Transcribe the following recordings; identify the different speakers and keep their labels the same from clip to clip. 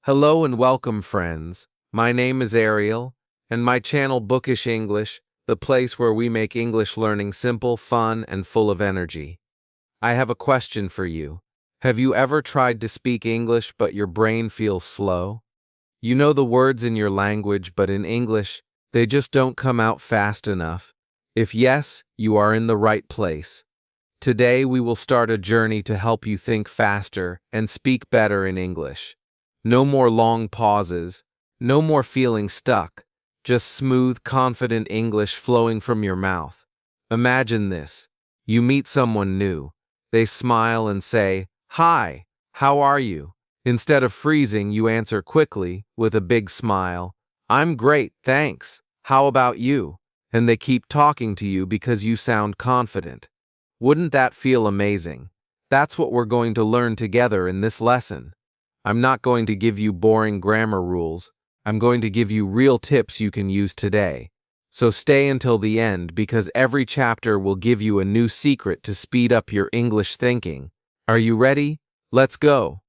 Speaker 1: Hello and welcome, friends. My name is Ariel, and my channel Bookish English, the place where we make English learning simple, fun, and full of energy. I have a question for you. Have you ever tried to speak English but your brain feels slow? You know the words in your language, but in English, they just don't come out fast enough. If yes, you are in the right place. Today we will start a journey to help you think faster and speak better in English. No more long pauses, no more feeling stuck, just smooth, confident English flowing from your mouth. Imagine this. You meet someone new. They smile and say, "Hi, how are you?" Instead of freezing, you answer quickly, with a big smile, "I'm great, thanks. How about you?" And they keep talking to you because you sound confident. Wouldn't that feel amazing? That's what we're going to learn together in this lesson. I'm not going to give you boring grammar rules. I'm going to give you real tips you can use today. So stay until the end because every chapter will give you a new secret to speed up your English thinking. Are you ready? Let's go.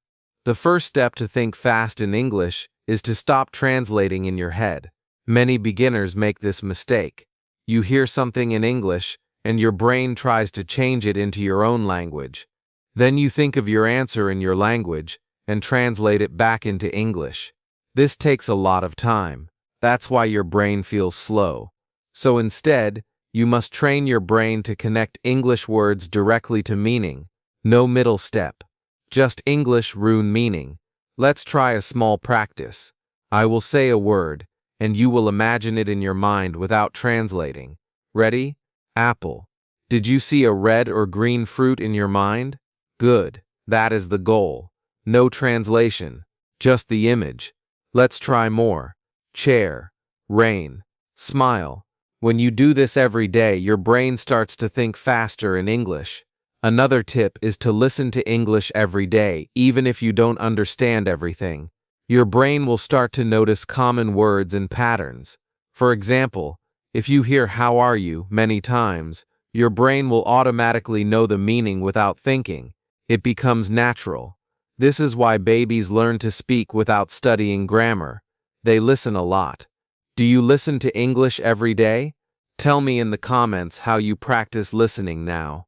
Speaker 1: The first step to think fast in English is to stop translating in your head. Many beginners make this mistake. You hear something in English, and your brain tries to change it into your own language. Then you think of your answer in your language and translate it back into English. This takes a lot of time. That's why your brain feels slow. So instead, you must train your brain to connect English words directly to meaning. No middle step. Just English rune meaning. Let's try a small practice. I will say a word, and you will imagine it in your mind without translating. Ready? Apple. Did you see a red or green fruit in your mind? Good. That is the goal. No translation, just the image. Let's try more. Chair, rain, smile. When you do this every day, your brain starts to think faster in English. Another tip is to listen to English every day, even if you don't understand everything. Your brain will start to notice common words and patterns. For example, if you hear "how are you" many times, your brain will automatically know the meaning without thinking. It becomes natural. This is why babies learn to speak without studying grammar. They listen a lot. Do you listen to English every day? Tell me in the comments how you practice listening now.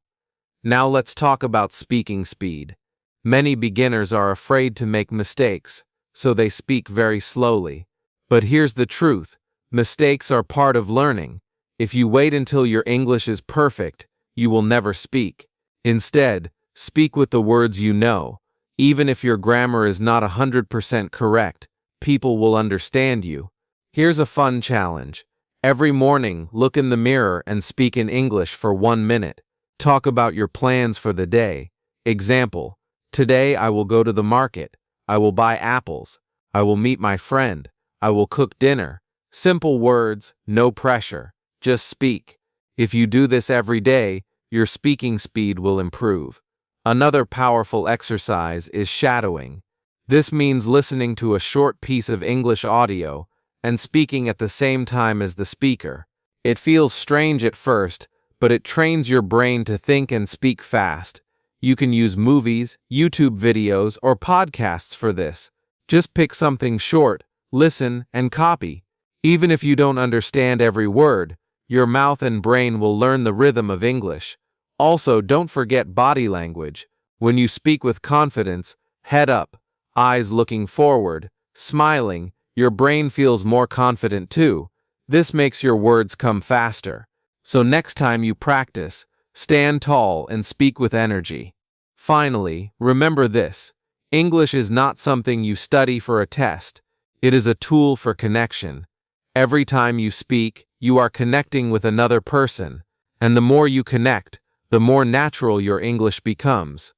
Speaker 1: Now let's talk about speaking speed. Many beginners are afraid to make mistakes, so they speak very slowly. But here's the truth. Mistakes are part of learning. If you wait until your English is perfect, you will never speak. Instead, speak with the words you know. Even if your grammar is not 100% correct, people will understand you. Here's a fun challenge. Every morning, look in the mirror and speak in English for 1 minute. Talk about your plans for the day. Example, today I will go to the market. I will buy apples. I will meet my friend. I will cook dinner. Simple words, no pressure. Just speak. If you do this every day, your speaking speed will improve. Another powerful exercise is shadowing. This means listening to a short piece of English audio and speaking at the same time as the speaker. It feels strange at first, but it trains your brain to think and speak fast. You can use movies, YouTube videos, or podcasts for this. Just pick something short, listen, and copy. Even if you don't understand every word, your mouth and brain will learn the rhythm of English. Also, don't forget body language. When you speak with confidence, head up, eyes looking forward, smiling, your brain feels more confident too. This makes your words come faster. So next time you practice, stand tall and speak with energy. Finally, remember this. English is not something you study for a test. It is a tool for connection. Every time you speak, you are connecting with another person, and the more you connect, the more natural your English becomes.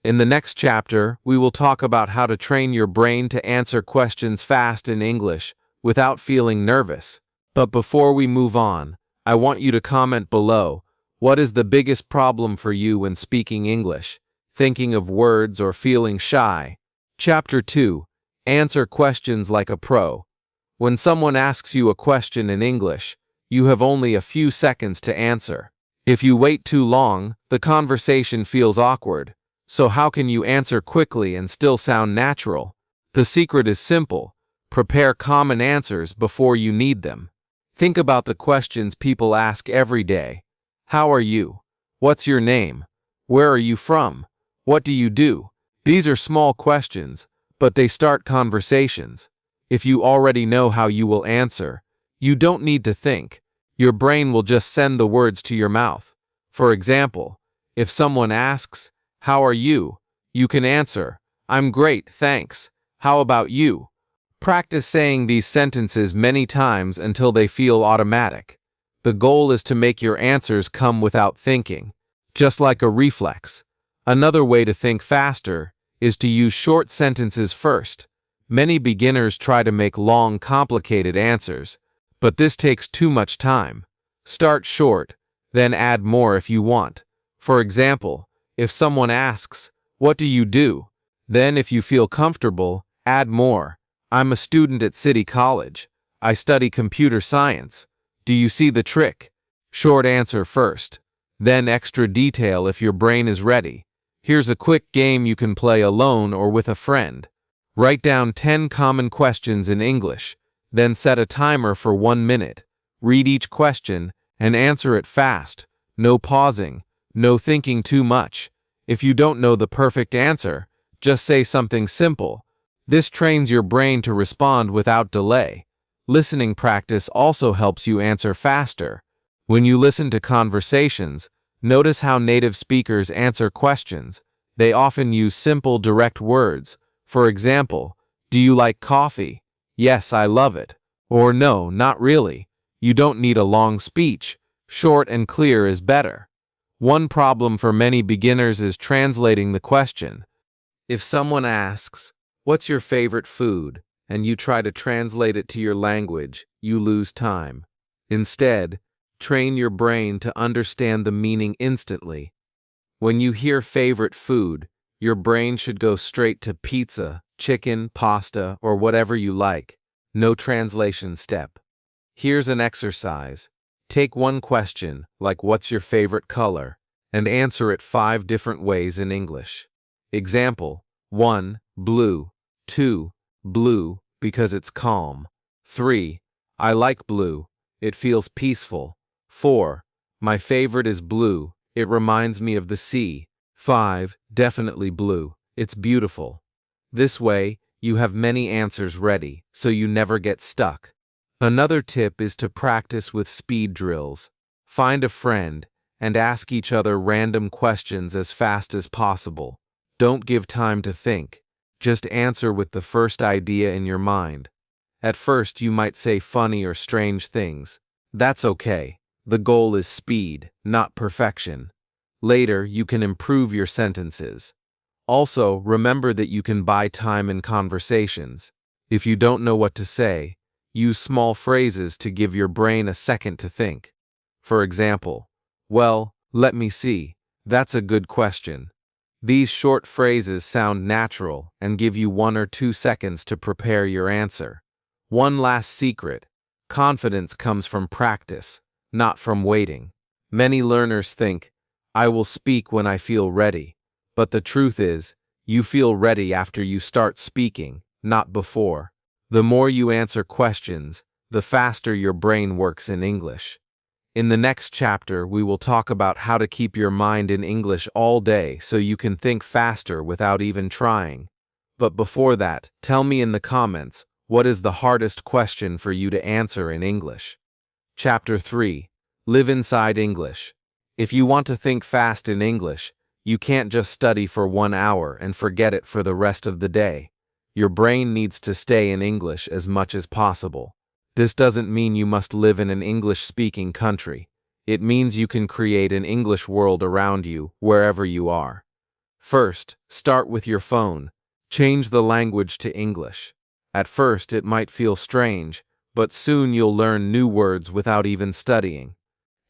Speaker 1: In the next chapter, we will talk about how to train your brain to answer questions fast in English without feeling nervous. But before we move on, I want you to comment below, what is the biggest problem for you when speaking English? Thinking of words or feeling shy? Chapter 2. Answer questions like a pro. When someone asks you a question in English, you have only a few seconds to answer. If you wait too long, the conversation feels awkward. So how can you answer quickly and still sound natural? The secret is simple. Prepare common answers before you need them. Think about the questions people ask every day. How are you? What's your name? Where are you from? What do you do? These are small questions, but they start conversations. If you already know how you will answer, you don't need to think. Your brain will just send the words to your mouth. For example, if someone asks, "How are you?" you can answer, "I'm great, thanks. How about you?" Practice saying these sentences many times until they feel automatic. The goal is to make your answers come without thinking, just like a reflex. Another way to think faster is to use short sentences first. Many beginners try to make long, complicated answers, but this takes too much time. Start short, then add more if you want. For example, if someone asks, "What do you do?" then if you feel comfortable, add more. "I'm a student at City College. I study computer science. Do you see the trick?" Short answer first, then extra detail if your brain is ready. Here's a quick game you can play alone or with a friend. Write down 10 common questions in English, then set a timer for 1 minute. Read each question and answer it fast. No pausing, no thinking too much. If you don't know the perfect answer, just say something simple. This trains your brain to respond without delay. Listening practice also helps you answer faster. When you listen to conversations, notice how native speakers answer questions. They often use simple, direct words. For example, "Do you like coffee?" "Yes, I love it." Or "No, not really." You don't need a long speech. Short and clear is better. One problem for many beginners is translating the question. If someone asks, "What's your favorite food?" and you try to translate it to your language, you lose time. Instead, train your brain to understand the meaning instantly. When you hear favorite food, your brain should go straight to pizza, chicken, pasta, or whatever you like. No translation step. Here's an exercise. Take one question, like "What's your favorite color?" and answer it 5 different ways in English. Example: 1. Blue. 2. Blue, because it's calm. 3. I like blue. It feels peaceful. 4. My favorite is blue. It reminds me of the sea. 5. Definitely blue. It's beautiful. This way, you have many answers ready, so you never get stuck. Another tip is to practice with speed drills. Find a friend and ask each other random questions as fast as possible. Don't give time to think. Just answer with the first idea in your mind. At first, you might say funny or strange things. That's okay. The goal is speed, not perfection. Later, you can improve your sentences. Also, remember that you can buy time in conversations. If you don't know what to say, use small phrases to give your brain a second to think. For example, "Well, let me see. That's a good question." These short phrases sound natural and give you 1 or 2 seconds to prepare your answer. One last secret: confidence comes from practice, not from waiting. Many learners think, "I will speak when I feel ready." But the truth is, you feel ready after you start speaking, not before. The more you answer questions, the faster your brain works in English. In the next chapter, we will talk about how to keep your mind in English all day so you can think faster without even trying. But before that, tell me in the comments, what is the hardest question for you to answer in English? Chapter 3. Live inside English. If you want to think fast in English, you can't just study for 1 hour and forget it for the rest of the day. Your brain needs to stay in English as much as possible. This doesn't mean you must live in an English-speaking country. It means you can create an English world around you, wherever you are. First, start with your phone. Change the language to English. At first, it might feel strange, but soon you'll learn new words without even studying.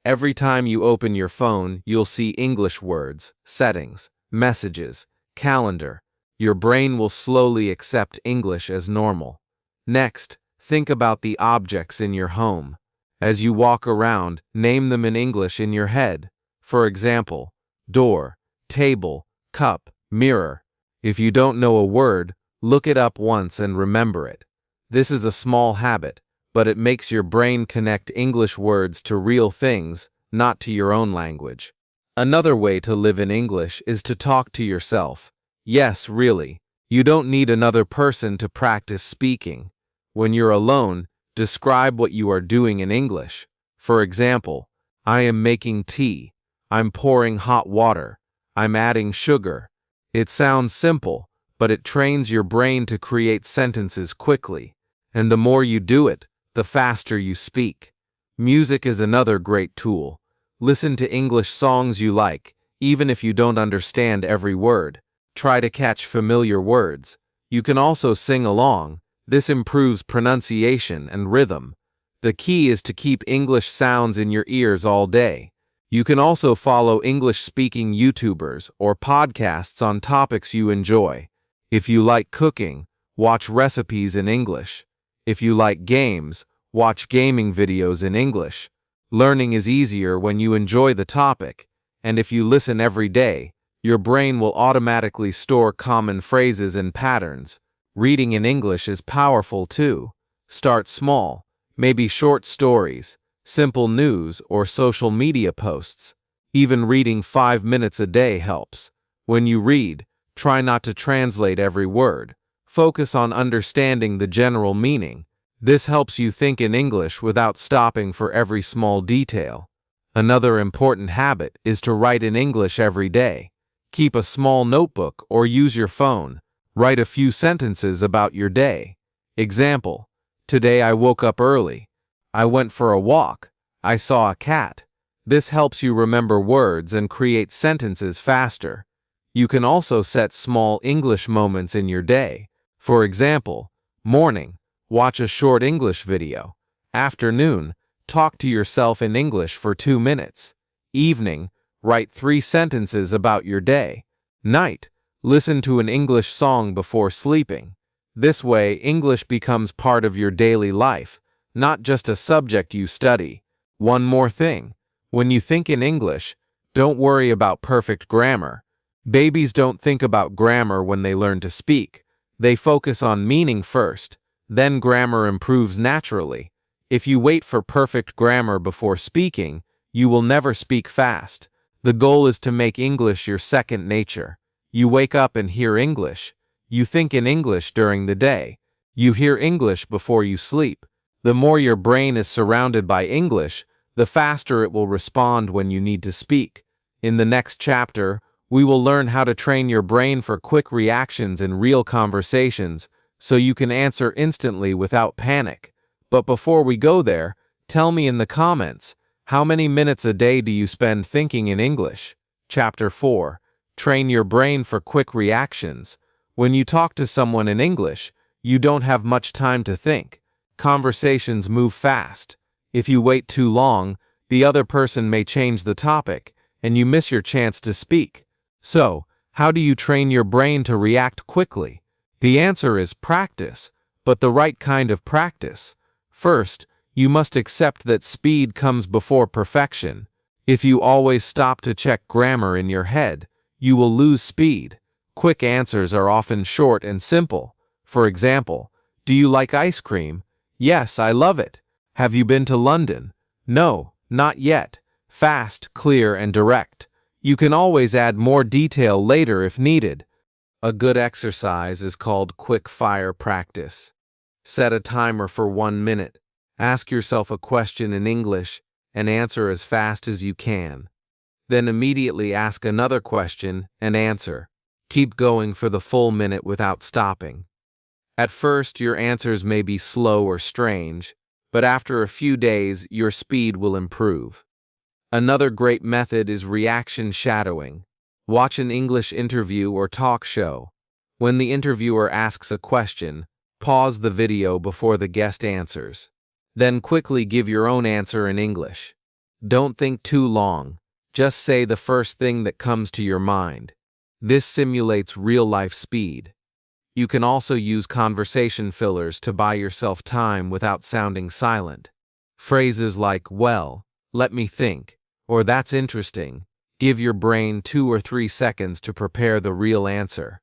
Speaker 1: Every time you open your phone, you'll see English words, settings, messages, calendar. Your brain will slowly accept English as normal. Next, think about the objects in your home. As you walk around, name them in English in your head. For example, door, table, cup, mirror. If you don't know a word, Look it up once and remember it. This is a small habit, but it makes your brain connect English words to real things, not to your own language. Another way to live in English is to talk to yourself. Yes, really. You don't need another person to practice speaking. When you're alone, describe what you are doing in English. For example, I am making tea. I'm pouring hot water. I'm adding sugar. It sounds simple, but it trains your brain to create sentences quickly. And the more you do it, the faster you speak. Music is another great tool. Listen to English songs you like, even if you don't understand every word. Try to catch familiar words. You can also sing along. This improves pronunciation and rhythm. The key is to keep English sounds in your ears all day. You can also follow English-speaking YouTubers or podcasts on topics you enjoy. If you like cooking, watch recipes in English. If you like games, watch gaming videos in English. Learning is easier when you enjoy the topic, and if you listen every day, your brain will automatically store common phrases and patterns. Reading in English is powerful too. Start small, maybe short stories, simple news, or social media posts. Even reading 5 minutes a day helps. When you read, try not to translate every word. Focus on understanding the general meaning. This helps you think in English without stopping for every small detail. Another important habit is to write in English every day. Keep a small notebook or use your phone. Write a few sentences about your day. Example: today I woke up early. I went for a walk. I saw a cat. This helps you remember words and create sentences faster. You can also set small English moments in your day. For example, morning, watch a short English video. Afternoon, talk to yourself in English for 2 minutes. Evening, write 3 sentences about your day. Night, listen to an English song before sleeping. This way, English becomes part of your daily life, not just a subject you study. One more thing. When you think in English, don't worry about perfect grammar. Babies don't think about grammar when they learn to speak. They focus on meaning first. Then grammar improves naturally. If you wait for perfect grammar before speaking, you will never speak fast. The goal is to make English your second nature. You wake up and hear English. You think in English during the day. You hear English before you sleep. The more your brain is surrounded by English, the faster it will respond when you need to speak. In the next chapter, we will learn how to train your brain for quick reactions in real conversations, so you can answer instantly without panic. But before we go there, tell me in the comments, how many minutes a day do you spend thinking in English? Chapter 4. Train your brain for quick reactions. When you talk to someone in English, you don't have much time to think. Conversations move fast. If you wait too long, the other person may change the topic, and you miss your chance to speak. So, how do you train your brain to react quickly? The answer is practice, but the right kind of practice. First, you must accept that speed comes before perfection. If you always stop to check grammar in your head, you will lose speed. Quick answers are often short and simple. For example, do you like ice cream? Yes, I love it. Have you been to London? No, not yet. Fast, clear, and direct. You can always add more detail later if needed. A good exercise is called quick fire practice. Set a timer for 1 minute. Ask yourself a question in English and answer as fast as you can. Then immediately ask another question and answer. Keep going for the full minute without stopping. At first, your answers may be slow or strange, but after a few days, your speed will improve. Another great method is reaction shadowing. Watch an English interview or talk show. When the interviewer asks a question, pause the video before the guest answers. Then quickly give your own answer in English. Don't think too long. Just say the first thing that comes to your mind. This simulates real-life speed. You can also use conversation fillers to buy yourself time without sounding silent. Phrases like, well, let me think, or that's interesting, give your brain 2 or 3 seconds to prepare the real answer.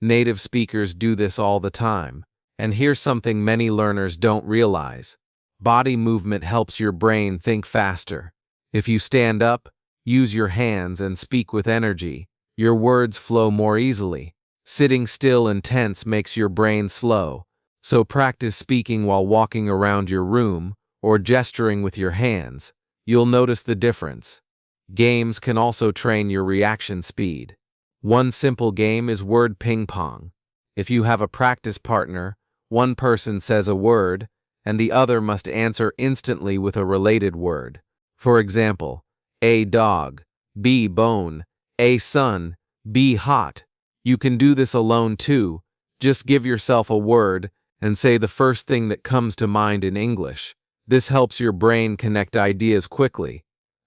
Speaker 1: Native speakers do this all the time. And here's something many learners don't realize. Body movement helps your brain think faster. If you stand up, use your hands, and speak with energy, your words flow more easily. Sitting still and tense makes your brain slow, so practice speaking while walking around your room or gesturing with your hands. You'll notice the difference. Games can also train your reaction speed. One simple game is word ping pong. If you have a practice partner, one person says a word, and the other must answer instantly with a related word. For example, A dog, B bone, A sun, B hot. You can do this alone too. Just give yourself a word and say the first thing that comes to mind in English. This helps your brain connect ideas quickly.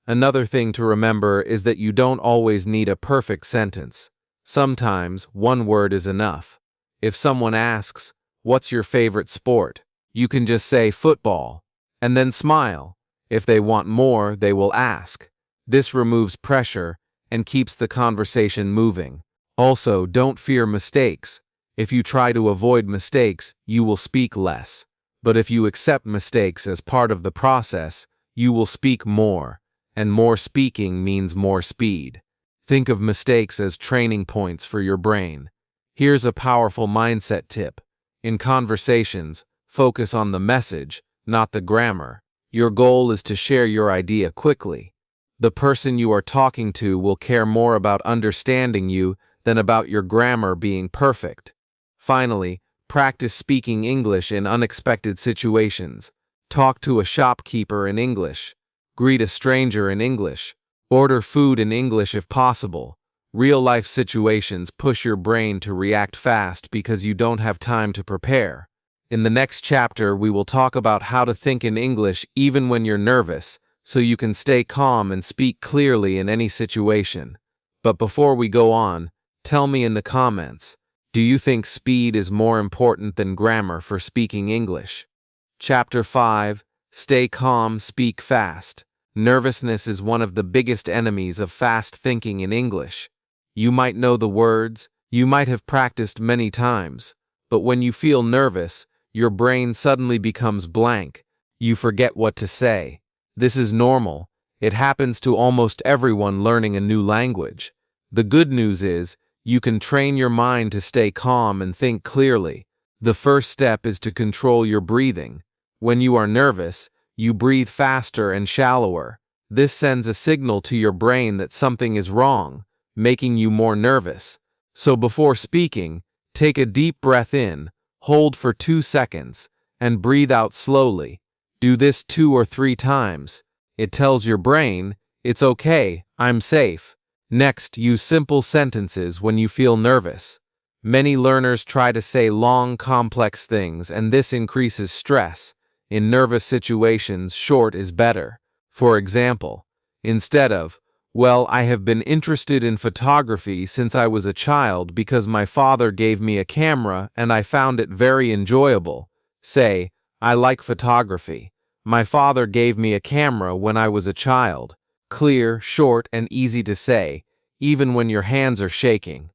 Speaker 1: Another thing to remember is that you don't always need a perfect sentence. Sometimes one word is enough. If someone asks, "What's your favorite sport?" you can just say football, and then smile. If they want more, they will ask. This removes pressure and keeps the conversation moving. Also, don't fear mistakes. If you try to avoid mistakes, you will speak less. But if you accept mistakes as part of the process, you will speak more, and more speaking means more speed. Think of mistakes as training points for your brain. Here's a powerful mindset tip. In conversations, focus on the message, not the grammar. Your goal is to share your idea quickly. The person you are talking to will care more about understanding you than about your grammar being perfect. Finally, practice speaking English in unexpected situations. Talk to a shopkeeper in English. Greet a stranger in English. Order food in English if possible. Real-life situations push your brain to react fast because you don't have time to prepare. In the next chapter, we will talk about how to think in English even when you're nervous, so you can stay calm and speak clearly in any situation. But before we go on, tell me in the comments, do you think speed is more important than grammar for speaking English? Chapter 5. Stay calm, speak fast. Nervousness is one of the biggest enemies of fast thinking in English. You might know the words, you might have practiced many times, but when you feel nervous, your brain suddenly becomes blank. You forget what to say. This is normal. It happens to almost everyone learning a new language. The good news is, you can train your mind to stay calm and think clearly. The first step is to control your breathing. When you are nervous, you breathe faster and shallower. This sends a signal to your brain that something is wrong, making you more nervous. So before speaking, take a deep breath in, hold for 2 seconds, and breathe out slowly. Do this 2 or 3 times. It tells your brain, it's okay, I'm safe. Next, use simple sentences when you feel nervous. Many learners try to say long, complex things, and this increases stress. In nervous situations, short is better. For example, instead of, "Well, I have been interested in photography since I was a child because my father gave me a camera and I found it very enjoyable," say, "I like photography. My father gave me a camera when I was a child." Clear, short, and easy to say, even when your hands are shaking.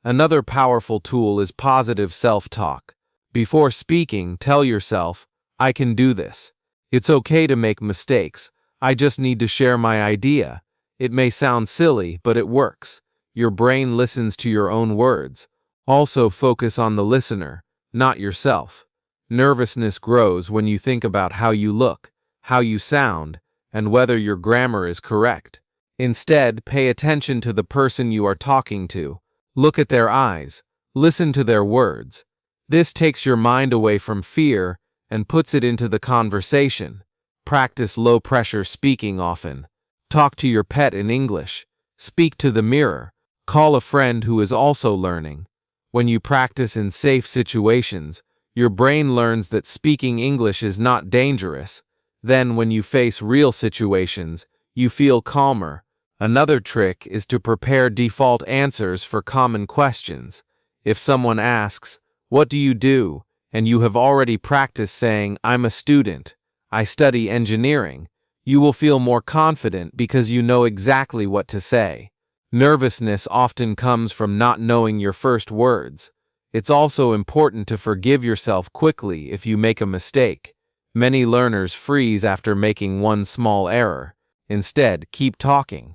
Speaker 1: Another powerful tool is positive self-talk. Before speaking, tell yourself, "I can do this. It's okay to make mistakes. I just need to share my idea." It may sound silly, but it works. Your brain listens to your own words. Also focus on the listener, not yourself. Nervousness grows when you think about how you look, how you sound, and whether your grammar is correct. Instead, pay attention to the person you are talking to. Look at their eyes. Listen to their words. This takes your mind away from fear and puts it into the conversation. Practice low-pressure speaking often. Talk to your pet in English. Speak to the mirror. Call a friend who is also learning. When you practice in safe situations, your brain learns that speaking English is not dangerous. Then, when you face real situations, you feel calmer. Another trick is to prepare default answers for common questions. If someone asks, "What do you do?" and you have already practiced saying, "I'm a student. I study engineering," you will feel more confident because you know exactly what to say. Nervousness often comes from not knowing your first words. It's also important to forgive yourself quickly if you make a mistake. Many learners freeze after making one small error. Instead, keep talking.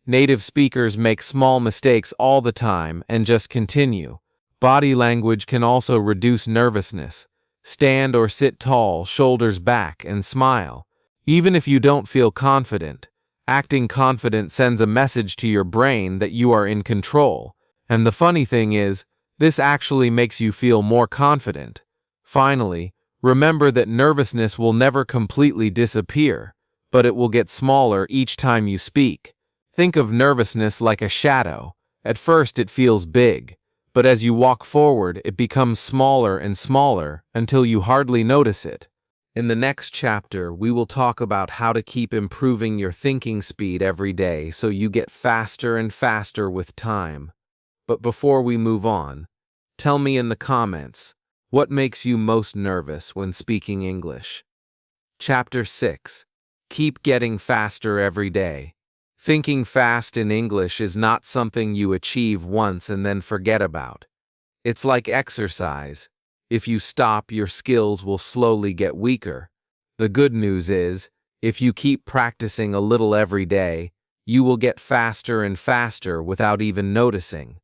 Speaker 1: Native speakers make small mistakes all the time and just continue. Body language can also reduce nervousness. Stand or sit tall, shoulders back, and smile. Even if you don't feel confident, acting confident sends a message to your brain that you are in control. And the funny thing is, this actually makes you feel more confident. Finally, remember that nervousness will never completely disappear, but it will get smaller each time you speak. Think of nervousness like a shadow. At first it feels big, but as you walk forward it becomes smaller and smaller until you hardly notice it. In the next chapter, we will talk about how to keep improving your thinking speed every day so you get faster and faster with time. But before we move on, tell me in the comments, what makes you most nervous when speaking English? Chapter 6. Keep getting faster every day. Thinking fast in English is not something you achieve once and then forget about. It's like exercise. If you stop, your skills will slowly get weaker. The good news is, if you keep practicing a little every day, you will get faster and faster without even noticing.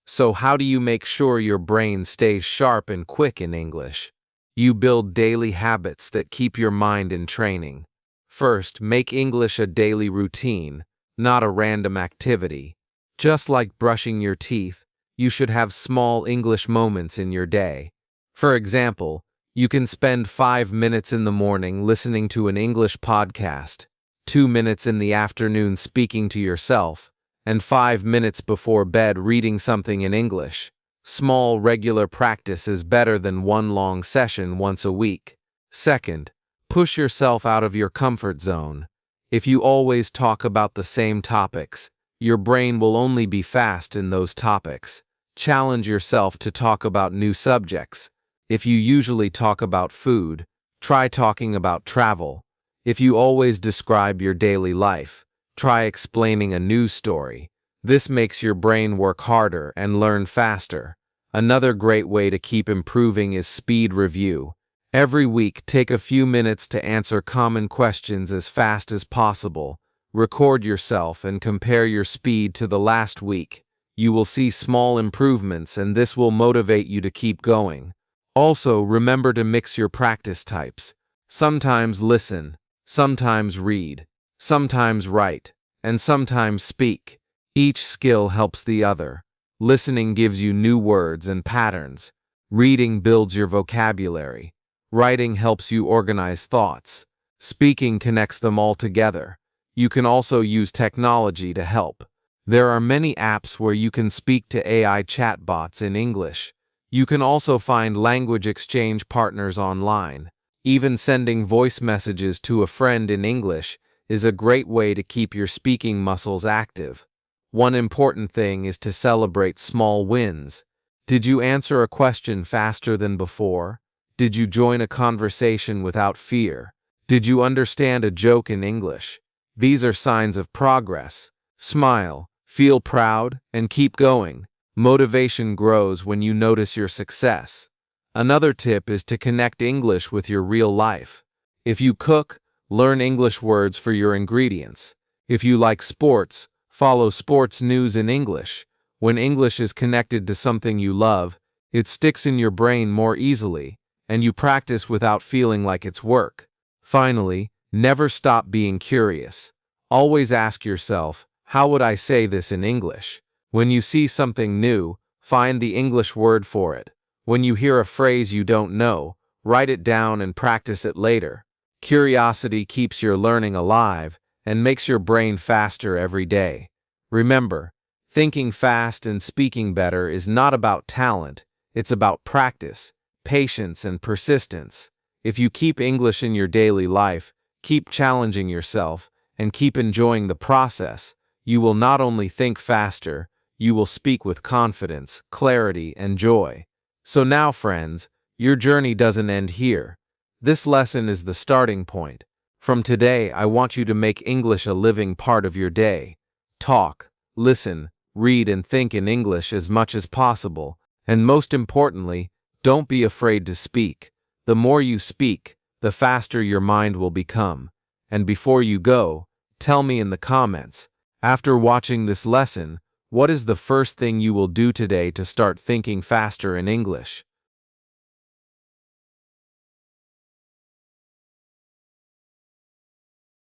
Speaker 1: So how do you make sure your brain stays sharp and quick in English? You build daily habits that keep your mind in training. First, make English a daily routine, not a random activity. Just like brushing your teeth, you should have small English moments in your day. For example, you can spend 5 minutes in the morning listening to an English podcast, 2 minutes in the afternoon speaking to yourself, and 5 minutes before bed reading something in English. Small, regular practice is better than one long session once a week. Second, push yourself out of your comfort zone. If you always talk about the same topics, your brain will only be fast in those topics. Challenge yourself to talk about new subjects. If you usually talk about food, try talking about travel. If you always describe your daily life, try explaining a news story. This makes your brain work harder and learn faster. Another great way to keep improving is speed review. Every week, take a few minutes to answer common questions as fast as possible. Record yourself and compare your speed to the last week. You will see small improvements and this will motivate you to keep going. Also, remember to mix your practice types. Sometimes listen, sometimes read, sometimes write, and sometimes speak. Each skill helps the other. Listening gives you new words and patterns. Reading builds your vocabulary. Writing helps you organize thoughts. Speaking connects them all together. You can also use technology to help. There are many apps where you can speak to AI chatbots in English. You can also find language exchange partners online. Even sending voice messages to a friend in English is a great way to keep your speaking muscles active. One important thing is to celebrate small wins. Did you answer a question faster than before? Did you join a conversation without fear? Did you understand a joke in English? These are signs of progress. Smile, feel proud, and keep going. Motivation grows when you notice your success. Another tip is to connect English with your real life. If you cook, learn English words for your ingredients. If you like sports, follow sports news in English. When English is connected to something you love, it sticks in your brain more easily, and you practice without feeling like it's work. Finally, never stop being curious. Always ask yourself, how would I say this in English? When you see something new, find the English word for it. When you hear a phrase you don't know, write it down and practice it later. Curiosity keeps your learning alive and makes your brain faster every day. Remember, thinking fast and speaking better is not about talent, it's about practice, patience, and persistence. If you keep English in your daily life, keep challenging yourself, and keep enjoying the process, you will not only think faster, you will speak with confidence, clarity, and joy. So now, friends, your journey doesn't end here. This lesson is the starting point. From today, I want you to make English a living part of your day. Talk, listen, read, and think in English as much as possible, And most importantly, don't be afraid to speak. The more you speak, the faster your mind will become. And before you go, tell me in the comments, after watching this lesson, what is the first thing you will do today to start thinking faster in English?